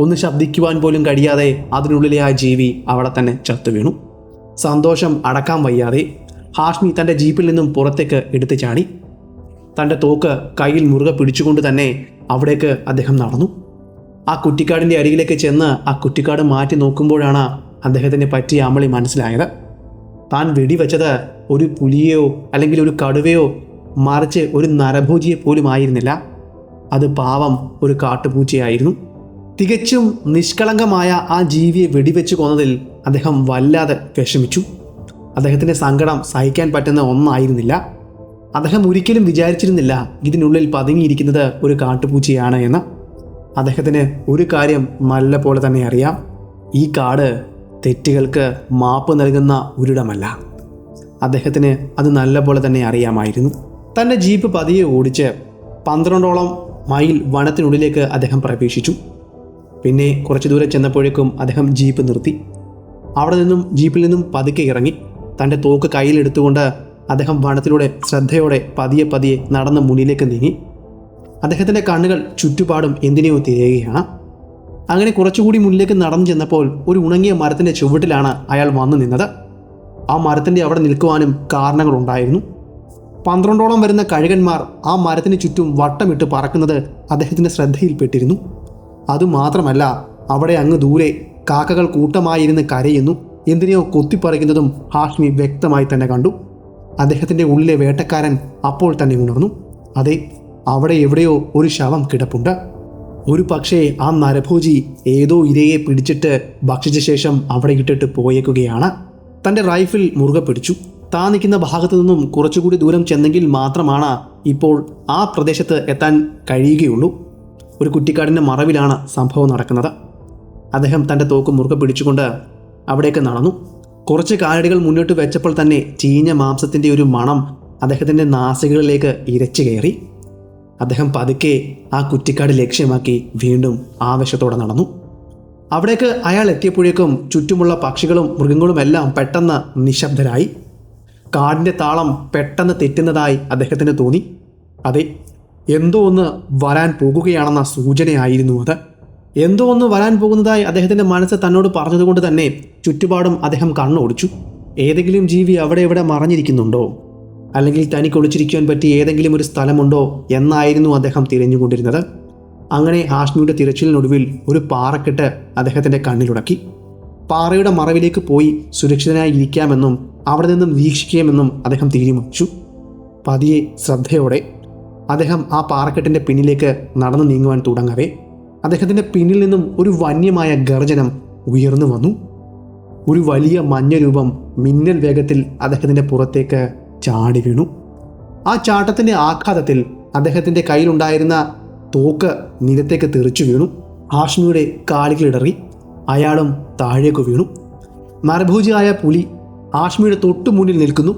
ഒന്ന് ശബ്ദിക്കുവാൻ പോലും കഴിയാതെ അതിനുള്ളിലെ ആ ജീവി അവിടെ തന്നെ ചത്തുവീണു. സന്തോഷം അടക്കാൻ വയ്യാതെ ഹാഷ്മി തൻ്റെ ജീപ്പിൽ നിന്നും പുറത്തേക്ക് എടുത്തു ചാടി. തൻ്റെ തോക്ക് കയ്യിൽ മുറുകെ പിടിച്ചുകൊണ്ട് തന്നെ അവിടേക്ക് അദ്ദേഹം നടന്നു. ആ കുറ്റിക്കാടിൻ്റെ അരികിലേക്ക് ചെന്ന് ആ കുറ്റിക്കാട് മാറ്റി നോക്കുമ്പോഴാണ് അദ്ദേഹത്തിന് പറ്റിയ അമളി മനസ്സിലായത്. താൻ വെടിവെച്ചത് ഒരു പുലിയെയോ അല്ലെങ്കിൽ ഒരു കടുവയോ മറിച്ച് ഒരു നരഭോജിയെ പോലും ആയിരുന്നില്ല. അത് പാവം ഒരു കാട്ടുപൂച്ചയായിരുന്നു. തികച്ചും നിഷ്കളങ്കമായ ആ ജീവിയെ വെടിവെച്ച് കൊന്നതിൽ അദ്ദേഹം വല്ലാതെ വിഷമിച്ചു. അദ്ദേഹത്തിൻ്റെ സങ്കടം സഹിക്കാൻ പറ്റുന്ന ഒന്നായിരുന്നില്ല. അദ്ദേഹം ഒരിക്കലും വിചാരിച്ചിരുന്നില്ല ഇതിനുള്ളിൽ പതുങ്ങിയിരിക്കുന്നത് ഒരു കാട്ടുപൂച്ചയാണ് എന്ന്. അദ്ദേഹത്തിന് ഒരു കാര്യം നല്ല പോലെ തന്നെ അറിയാം, ഈ കാട് തെറ്റുകൾക്ക് മാപ്പ് നൽകുന്ന ഒരിടമല്ല. അദ്ദേഹത്തിന് അത് നല്ല പോലെ തന്നെ അറിയാമായിരുന്നു. തൻ്റെ ജീപ്പ് പതിയെ ഓടിച്ച് 12ഓളം മൈൽ വനത്തിനുള്ളിലേക്ക് അദ്ദേഹം പ്രവേശിച്ചു. പിന്നെ കുറച്ച് ദൂരം ചെന്നപ്പോഴേക്കും അദ്ദേഹം ജീപ്പ് നിർത്തി. അവിടെ നിന്നും ജീപ്പിൽ നിന്നും പതുക്കെ ഇറങ്ങി. തൻ്റെ തോക്ക് കയ്യിലെടുത്തുകൊണ്ട് അദ്ദേഹം വനത്തിലൂടെ ശ്രദ്ധയോടെ പതിയെ പതിയെ നടന്ന് മുന്നിലേക്ക് നീങ്ങി. അദ്ദേഹത്തിൻ്റെ കണ്ണുകൾ ചുറ്റുപാടും എന്തിനെയോ തിരയുകയാണ്. അങ്ങനെ കുറച്ചുകൂടി മുന്നിലേക്ക് നടന്നു ചെന്നപ്പോൾ ഒരു ഉണങ്ങിയ മരത്തിൻ്റെ ചുവട്ടിലാണ് അയാൾ വന്നു നിന്നത്. ആ മരത്തിൻ്റെ അവിടെ നിൽക്കുവാനും കാരണങ്ങളുണ്ടായിരുന്നു. 12ഓളം വരുന്ന കഴുകന്മാർ ആ മരത്തിന് ചുറ്റും വട്ടമിട്ട് പറക്കുന്നത് അദ്ദേഹത്തിൻ്റെ ശ്രദ്ധയിൽപ്പെട്ടിരുന്നു. അതുമാത്രമല്ല, അവിടെ അങ്ങ് ദൂരെ കാക്കകൾ കൂട്ടമായിരുന്ന് കരയുന്നു, എന്തിനെയോ കൊത്തിപ്പറിക്കുന്നതും ഹാഷ്മി വ്യക്തമായി തന്നെ കണ്ടു. അദ്ദേഹത്തിൻ്റെ ഉള്ളിലെ വേട്ടക്കാരൻ അപ്പോൾ തന്നെ ഉണർന്നു. അതെ, അവിടെ എവിടെയോ ഒരു ശവം കിടപ്പുണ്ട്. ഒരു പക്ഷേ ആ നരഭോജി ഏതോ ഇരയെ പിടിച്ചിട്ട് ഭക്ഷിച്ച ശേഷം അവിടെ ഇട്ടിട്ട് പോയേക്കുകയാണ്. തൻ്റെ റൈഫിൾ മുറുകെ പിടിച്ചു. താൻ നിൽക്കുന്ന ഭാഗത്തു നിന്നും കുറച്ചുകൂടി ദൂരം ചെന്നെങ്കിൽ മാത്രമാണ് ഇപ്പോൾ ആ പ്രദേശത്ത് എത്താൻ കഴിയുകയുള്ളൂ. ഒരു കുറ്റിക്കാടിൻ്റെ മറവിലാണ് സംഭവം നടക്കുന്നത്. അദ്ദേഹം തൻ്റെ തോക്ക് മുറുകെ പിടിച്ചുകൊണ്ട് അവിടേക്ക് നടന്നു. കുറച്ച് കാലടികൾ മുന്നോട്ട് വെച്ചപ്പോൾ തന്നെ ചീഞ്ഞ മാംസത്തിൻ്റെ ഒരു മണം അദ്ദേഹത്തിൻ്റെ നാസികകളിലേക്ക് ഇരച്ചു കയറി. അദ്ദേഹം പതുക്കെ ആ കുറ്റിക്കാട് ലക്ഷ്യമാക്കി വീണ്ടും ആവേശത്തോടെ നടന്നു. അവിടേക്ക് അയാൾ എത്തിയപ്പോഴേക്കും ചുറ്റുമുള്ള പക്ഷികളും മൃഗങ്ങളുമെല്ലാം പെട്ടെന്ന് നിശബ്ദരായി. കാടിൻ്റെ താളം പെട്ടെന്ന് തെറ്റുന്നതായി അദ്ദേഹത്തിന് തോന്നി. അതെ, എന്തോ ഒന്ന് വരാൻ പോകുകയാണെന്ന സൂചനയായിരുന്നു അത്. എന്തോ ഒന്ന് വരാൻ പോകുന്നതായി അദ്ദേഹത്തിൻ്റെ മനസ്സ് തന്നോട് പറഞ്ഞതുകൊണ്ട് തന്നെ ചുറ്റുപാടും അദ്ദേഹം കണ്ണോടിച്ചു. ഏതെങ്കിലും ജീവി അവിടെ ഇവിടെ മറഞ്ഞിരിക്കുന്നുണ്ടോ, അല്ലെങ്കിൽ തനിക്ക് ഒളിച്ചിരിക്കുവാൻ പറ്റിയ ഏതെങ്കിലും ഒരു സ്ഥലമുണ്ടോ എന്നായിരുന്നു അദ്ദേഹം തിരഞ്ഞുകൊണ്ടിരുന്നത്. അങ്ങനെ ഹാഷ്മിയുടെ തിരച്ചിലിനൊടുവിൽ ഒരു പാറക്കെട്ട് അദ്ദേഹത്തിൻ്റെ കണ്ണിലുടക്കി. പാറയുടെ മറവിലേക്ക് പോയി സുരക്ഷിതനായി ഇരിക്കാമെന്നും അവിടെ നിന്നും വീക്ഷിക്കാമെന്നും അദ്ദേഹം തീരുമാനിച്ചു. പതിയെ ശ്രദ്ധയോടെ അദ്ദേഹം ആ പാറക്കെട്ടിൻ്റെ പിന്നിലേക്ക് നടന്നു നീങ്ങുവാൻ തുടങ്ങവേ അദ്ദേഹത്തിൻ്റെ പിന്നിൽ നിന്നും ഒരു വന്യമായ ഗർജനം ഉയർന്നു വന്നു. ഒരു വലിയ മഞ്ഞ രൂപം മിന്നൽ വേഗത്തിൽ അദ്ദേഹത്തിൻ്റെ പുറത്തേക്ക് ചാടി വീണു. ആ ചാട്ടത്തിൻ്റെ ആഘാതത്തിൽ അദ്ദേഹത്തിൻ്റെ കയ്യിലുണ്ടായിരുന്ന തോക്ക് നിലത്തേക്ക് തെറിച്ചു വീണു. ഹാഷ്മിയുടെ കാലുകളിടറി അയാളും താഴേക്ക് വീണു. നരഭോജിയായ പുലി ഹാഷ്മിയുടെ തൊട്ടു മുന്നിൽ നിൽക്കുന്നു.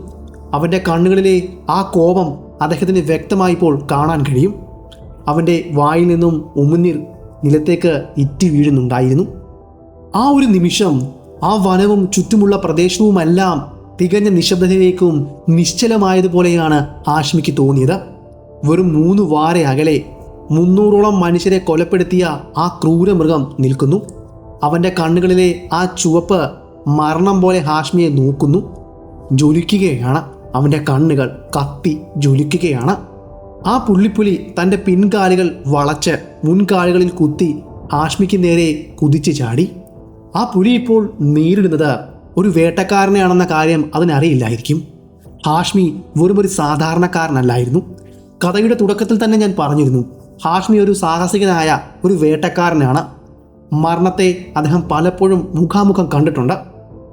അവൻ്റെ കണ്ണുകളിലെ ആ കോപം അദ്ദേഹത്തിന് വ്യക്തമായിപ്പോൾ കാണാൻ കഴിയും. അവൻ്റെ വായിൽ നിന്നും ഉമിനീർ നിലത്തേക്ക് ഇറ്റി വീഴുന്നുണ്ടായിരുന്നു. ആ ഒരു നിമിഷം ആ വനവും ചുറ്റുമുള്ള പ്രദേശവുമെല്ലാം തികഞ്ഞ നിശബ്ദതയിലേക്കും നിശ്ചലമായതുപോലെയാണ് ഹാഷ്മിക്ക് തോന്നിയത്. വെറും 3 വാര അകലെ 300ഓളം മനുഷ്യരെ കൊലപ്പെടുത്തിയ ആ ക്രൂരമൃഗം നിൽക്കുന്നു. അവൻ്റെ കണ്ണുകളിലെ ആ ചുവപ്പ് മരണം പോലെ ഹാഷ്മിയെ നോക്കുന്നു. ജ്വലിക്കുകയാണ്, അവൻ്റെ കണ്ണുകൾ കത്തി ജ്വലിക്കുകയാണ്. ആ പുള്ളിപ്പുലി തൻ്റെ പിൻകാലുകൾ വളച്ച് മുൻകാലുകളിൽ കുത്തി ഹാഷ്മിക്ക് നേരെ കുതിച്ചു ചാടി. ആ പുലി ഇപ്പോൾ നേരിടുന്നത് ഒരു വേട്ടക്കാരനെയാണെന്ന കാര്യം അതിനറിയില്ലായിരിക്കും. ഹാഷ്മി വെറുമൊരു സാധാരണക്കാരനല്ലായിരുന്നു. കഥയുടെ തുടക്കത്തിൽ തന്നെ ഞാൻ പറഞ്ഞിരുന്നു, ഹാഷ്മി ഒരു സാഹസികനായ ഒരു വേട്ടക്കാരനാണ്. മരണത്തെ അദ്ദേഹം പലപ്പോഴും മുഖാമുഖം കണ്ടിട്ടുണ്ട്.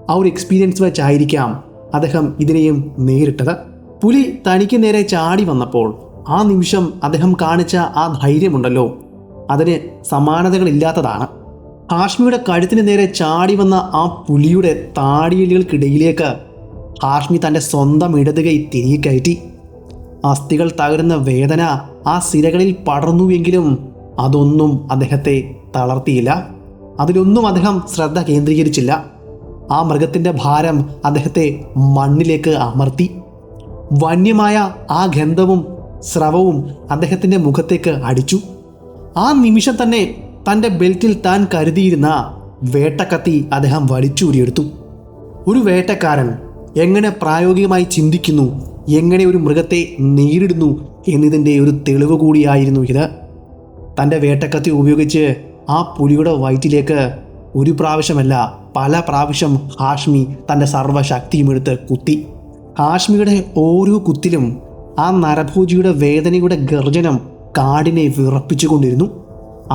ആ ഒരു എക്സ്പീരിയൻസ് വെച്ചായിരിക്കാം അദ്ദേഹം ഇതിനെയും നേരിട്ടത്. പുലി തനിക്ക് നേരെ ചാടി വന്നപ്പോൾ ആ നിമിഷം അദ്ദേഹം കാണിച്ച ആ ധൈര്യമുണ്ടല്ലോ, അതിന് സമാനതകളില്ലാത്തതാണ്. ഹാഷ്മിയുടെ കഴുത്തിന് നേരെ ചാടി വന്ന ആ പുലിയുടെ താടിയലുകൾക്കിടയിലേക്ക് ഹാഷ്മി തൻ്റെ സ്വന്തം ഇടതുകൈ തിരികെ കയറ്റി. അസ്ഥികൾ തകരുന്ന വേദന ആ സിരകളിൽ പടർന്നുവെങ്കിലും അതൊന്നും അദ്ദേഹത്തെ തളർത്തിയില്ല. അതിലൊന്നും അദ്ദേഹം ശ്രദ്ധ കേന്ദ്രീകരിച്ചില്ല. ആ മൃഗത്തിൻ്റെ ഭാരം അദ്ദേഹത്തെ മണ്ണിലേക്ക് അമർത്തി. വന്യമായ ആ ഗന്ധവും സ്രവവും അദ്ദേഹത്തിൻ്റെ മുഖത്തേക്ക് അടിച്ചു. ആ നിമിഷം തന്നെ തൻ്റെ ബെൽറ്റിൽ താൻ കരുതിയിരുന്ന വേട്ടക്കത്തി അദ്ദേഹം വലിച്ചൂരിയെടുത്തു. ഒരു വേട്ടക്കാരൻ എങ്ങനെ പ്രായോഗികമായി ചിന്തിക്കുന്നു, എങ്ങനെ ഒരു മൃഗത്തെ നേരിടുന്നു എന്നതിൻ്റെ ഒരു തെളിവ് കൂടിയായിരുന്നു ഇത്. തൻ്റെ വേട്ടക്കത്തി ഉപയോഗിച്ച് ആ പുലിയുടെ വയറ്റിലേക്ക് ഒരു പ്രാവശ്യമല്ല പല പ്രാവശ്യം ഹാഷ്മി തൻ്റെ സർവ്വശക്തിയും എടുത്ത് കുത്തി. ഹാഷ്മിയുടെ ഓരോ കുത്തിലും ആ നരഭോജിയുടെ വേദനയുടെ ഗർജനം കാടിനെ വിറപ്പിച്ചുകൊണ്ടിരുന്നു.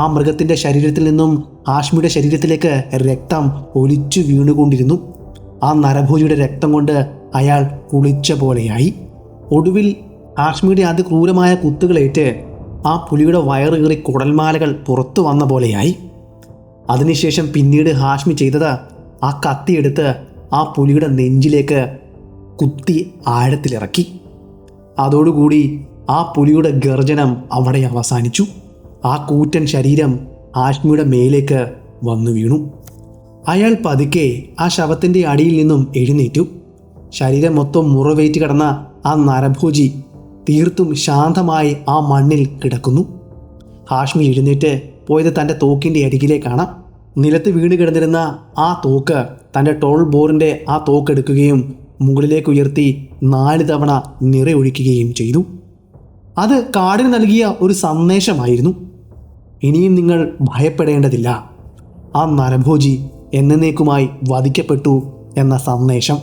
ആ മൃഗത്തിൻ്റെ ശരീരത്തിൽ നിന്നും ഹാഷ്മിയുടെ ശരീരത്തിലേക്ക് രക്തം ഒലിച്ചു വീണുകൊണ്ടിരുന്നു. ആ നരഭോജിയുടെ രക്തം കൊണ്ട് അയാൾ കുളിച്ച പോലെയായി. ഒടുവിൽ ഹാഷ്മിയുടെ അതിക്രൂരമായ കുത്തുകളേറ്റ് ആ പുലിയുടെ വയറ് കീറി കുടൽമാലകൾ പുറത്തു വന്ന പോലെയായി. അതിനുശേഷം പിന്നീട് ഹാഷ്മി ചെയ്തത് ആ കത്തിയെടുത്ത് ആ പുലിയുടെ നെഞ്ചിലേക്ക് കുത്തി ആഴത്തിലിറക്കി. അതോടുകൂടി ആ പുലിയുടെ ഗർജനം അവിടെ അവസാനിച്ചു. ആ കൂറ്റൻ ശരീരം ഹാഷ്മിയുടെ മേലേക്ക് വന്നു വീണു. അയാൾ പതുക്കെ ആ ശവത്തിൻ്റെ അടിയിൽ നിന്നും എഴുന്നേറ്റു. ശരീരം മൊത്തം മുറവേറ്റ് കിടന്ന ആ നരഭോജി തീർത്തും ശാന്തമായി ആ മണ്ണിൽ കിടക്കുന്നു. ഹാഷ്മി എഴുന്നേറ്റ് പോയത് തൻ്റെ തോക്കിൻ്റെ അരികിലേക്കാണ്. നിലത്ത് വീണ് കിടന്നിരുന്ന ആ തോക്ക് തൻ്റെ ടോൾ ബോറിൻ്റെ ആ തോക്കെടുക്കുകയും മുകളിലേക്ക് ഉയർത്തി 4 തവണ നിറയൊഴിക്കുകയും ചെയ്തു. അത് കാടിന് നൽകിയ ഒരു സന്ദേശമായിരുന്നു. ഇനിയും നിങ്ങൾ ഭയപ്പെടേണ്ടതില്ല, ആ നരഭോജി എന്നേക്കുമായി വധിക്കപ്പെട്ടു എന്ന സന്ദേശം.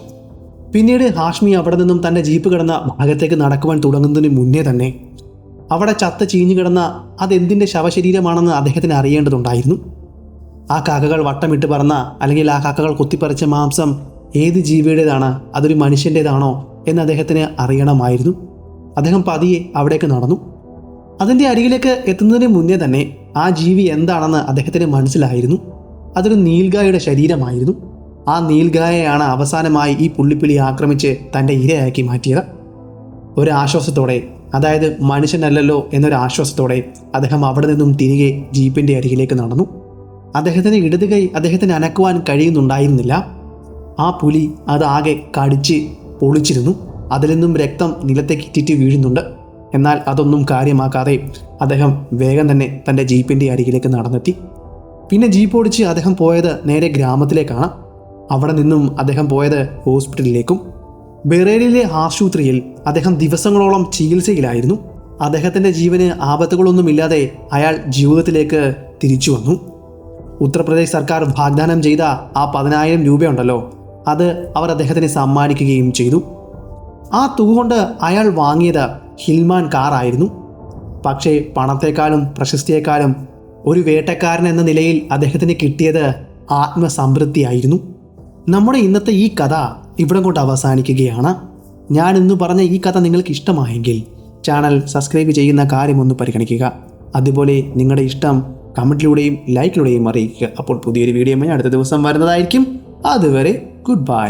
പിന്നീട് ഹാഷ്മി അവിടെ നിന്നും തൻ്റെ ജീപ്പ് കിടന്ന ഭാഗത്തേക്ക് നടക്കുവാൻ തുടങ്ങുന്നതിന് മുന്നേ തന്നെ അവിടെ ചത്ത ചീഞ്ഞു കിടന്ന അതെന്തിൻ്റെ ശവശരീരമാണെന്ന് അദ്ദേഹത്തിന് അറിയേണ്ടതുണ്ടായിരുന്നു. ആ കാക്കകൾ വട്ടമിട്ട് പറന്ന, അല്ലെങ്കിൽ ആ കാക്കകൾ കുത്തിപ്പറിച്ച മാംസം ഏത് ജീവിയുടേതാണ്, അതൊരു മനുഷ്യൻ്റേതാണോ എന്ന് അദ്ദേഹത്തിന് അറിയണമായിരുന്നു. അദ്ദേഹം പതിയെ അവിടേക്ക് നടന്നു. അതിൻ്റെ അരികിലേക്ക് എത്തുന്നതിന് മുന്നേ തന്നെ ആ ജീവി എന്താണെന്ന് അദ്ദേഹത്തിന് മനസ്സിലായിരുന്നു. അതൊരു നീൽഗായയുടെ ശരീരമായിരുന്നു. ആ നീൽഗായയാണ് അവസാനമായി ഈ പുള്ളിപ്പുലി ആക്രമിച്ച് തൻ്റെ ഇരയാക്കി മാറ്റിയത്. ഒരാശ്വാസത്തോടെ, അതായത് മനുഷ്യനല്ലല്ലോ എന്നൊരാശ്വാസത്തോടെ അദ്ദേഹം അവിടെ നിന്നും തിരികെ ജീപ്പിൻ്റെ അരികിലേക്ക് നടന്നു. അദ്ദേഹത്തിന് ഇടത് കൈ അദ്ദേഹത്തിന് അനക്കുവാൻ കഴിയുന്നുണ്ടായിരുന്നില്ല. ആ പുലി അതാകെ കടിച്ച് പൊളിച്ചിരുന്നു. അതിൽ നിന്നും രക്തം നിലത്തേക്ക് ഇറ്റിറ്റ് വീഴുന്നുണ്ട്. എന്നാൽ അതൊന്നും കാര്യമാക്കാതെ അദ്ദേഹം വേഗം തന്നെ തൻ്റെ ജീപ്പിൻ്റെ അരികിലേക്ക് നടന്നെത്തി. പിന്നെ ജീപ്പ് ഓടിച്ച് അദ്ദേഹം പോയത് നേരെ ഗ്രാമത്തിലേക്കാണ്. അവിടെ നിന്നും അദ്ദേഹം പോയത് ഹോസ്പിറ്റലിലേക്കും. ബറേലിയിലെ ആശുപത്രിയിൽ അദ്ദേഹം ദിവസങ്ങളോളം ചികിത്സയിലായിരുന്നു. അദ്ദേഹത്തിൻ്റെ ജീവന് ആപത്തുകളൊന്നുമില്ലാതെ അയാൾ ജീവിതത്തിലേക്ക് തിരിച്ചു വന്നു. ഉത്തർപ്രദേശ് സർക്കാർ വാഗ്ദാനം ചെയ്ത ആ 10,000 രൂപയുണ്ടല്ലോ, അത് അവർ അദ്ദേഹത്തിന് സമ്മാനിക്കുകയും ചെയ്തു. ആ തുക കൊണ്ട് അയാൾ വാങ്ങിയത് ഹിൽമാൻ കാറായിരുന്നു. പക്ഷേ പണത്തെക്കാളും പ്രശസ്തിയെക്കാളും ഒരു വേട്ടക്കാരൻ എന്ന നിലയിൽ അദ്ദേഹത്തിന് കിട്ടിയത് ആത്മസംതൃപ്തിയായിരുന്നു. നമ്മുടെ ഇന്നത്തെ ഈ കഥ ഇവിടെ കൊണ്ട് അവസാനിക്കുകയാണ്. ഞാൻ ഇന്ന് പറഞ്ഞ ഈ കഥ നിങ്ങൾക്ക് ഇഷ്ടമായെങ്കിൽ ചാനൽ സബ്സ്ക്രൈബ് ചെയ്യുന്ന കാര്യമൊന്ന് പരിഗണിക്കുക. അതുപോലെ നിങ്ങളുടെ ഇഷ്ടം കമൻറ്റിലൂടെയും ലൈക്കിലൂടെയും അറിയിക്കുക. അപ്പോൾ പുതിയൊരു വീഡിയോയുമായി അടുത്ത ദിവസം വരുന്നതായിരിക്കും. അതുവരെ ഗുഡ് ബൈ.